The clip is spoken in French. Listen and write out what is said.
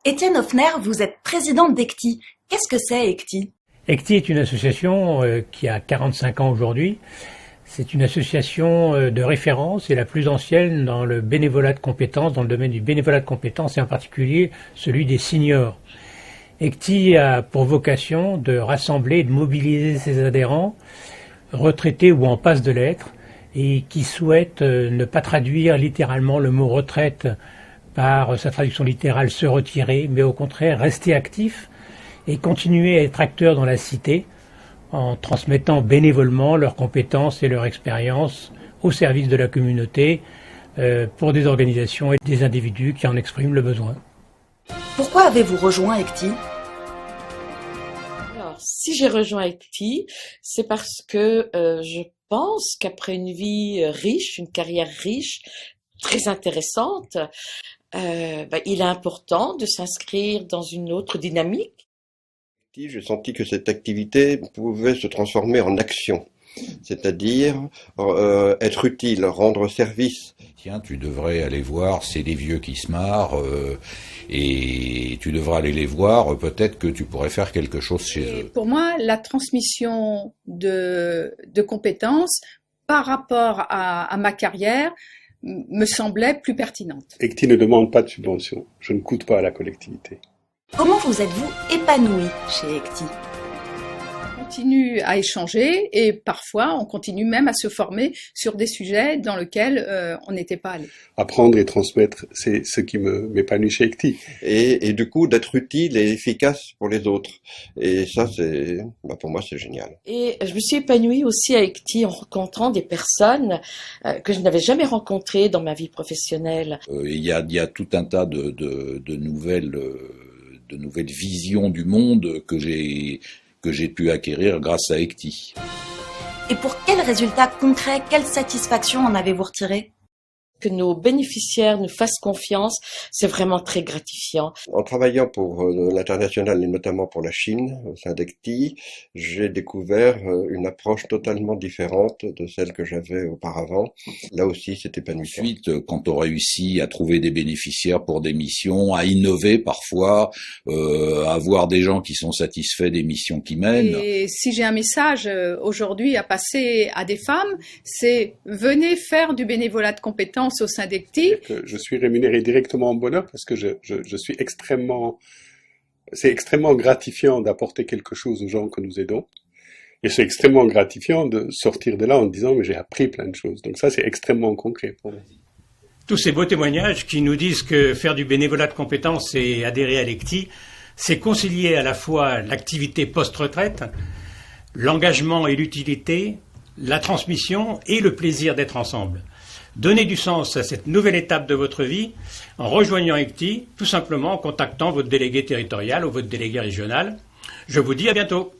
Étienne Hoffner, vous êtes président d'ECTI. Qu'est-ce que c'est ECTI ? ECTI est une association qui a 45 ans aujourd'hui. C'est une association de référence et la plus ancienne dans le bénévolat de compétences, dans le domaine du bénévolat de compétences et en particulier celui des seniors. ECTI a pour vocation de rassembler et de mobiliser ses adhérents, retraités ou en passe de l'être, et qui souhaitent ne pas traduire littéralement le mot retraite par sa traduction littérale se retirer, mais au contraire rester actifs et continuer à être acteurs dans la cité en transmettant bénévolement leurs compétences et leur expérience au service de la communauté pour des organisations et des individus qui en expriment le besoin. Pourquoi avez-vous rejoint ECTI ? Alors, si j'ai rejoint ECTI, c'est parce que je pense qu'après une vie riche, une carrière riche, très intéressante, il est important de s'inscrire dans une autre dynamique. J'ai senti que cette activité pouvait se transformer en action, c'est-à-dire être utile, rendre service. Tiens, tu devrais aller voir, c'est des vieux qui se marrent, et tu devrais aller les voir, peut-être que tu pourrais faire quelque chose chez eux. Pour moi, la transmission de compétences par rapport à ma carrière me semblait plus pertinente. ECTI ne demande pas de subvention, je ne coûte pas à la collectivité. Comment vous êtes-vous épanoui chez ECTI ? On continue à échanger et parfois on continue même à se former sur des sujets dans lesquels on n'était pas allé. Apprendre et transmettre, c'est ce qui m'épanouit chez ECTI. Et du coup, d'être utile et efficace pour les autres. Et ça, pour moi, c'est génial. Et je me suis épanouie aussi à ECTI en rencontrant des personnes que je n'avais jamais rencontrées dans ma vie professionnelle. Il y a tout un tas de nouvelles visions du monde que j'ai pu acquérir grâce à ECTI. Et pour quels résultats concrets, quelle satisfaction en avez-vous retiré ? Que nos bénéficiaires nous fassent confiance, c'est vraiment très gratifiant. En travaillant pour l'international et notamment pour la Chine, au sein d'ECTI, j'ai découvert une approche totalement différente de celle que j'avais auparavant. Là aussi, c'est épanouissant. Ensuite, quand on réussit à trouver des bénéficiaires pour des missions, à innover parfois, à voir des gens qui sont satisfaits des missions qu'ils mènent. Et si j'ai un message aujourd'hui à passer à des femmes, c'est venez faire du bénévolat de compétences au sein d'ECTI. Je suis rémunéré directement en bonheur parce que je suis c'est extrêmement gratifiant d'apporter quelque chose aux gens que nous aidons. Et c'est extrêmement gratifiant de sortir de là en disant mais j'ai appris plein de choses. Donc ça, c'est extrêmement concret pour moi. Tous ces beaux témoignages qui nous disent que faire du bénévolat de compétences et adhérer à l'ECTI, c'est concilier à la fois l'activité post-retraite, l'engagement et l'utilité, la transmission et le plaisir d'être ensemble. Donnez du sens à cette nouvelle étape de votre vie en rejoignant ECTI, tout simplement en contactant votre délégué territorial ou votre délégué régional. Je vous dis à bientôt.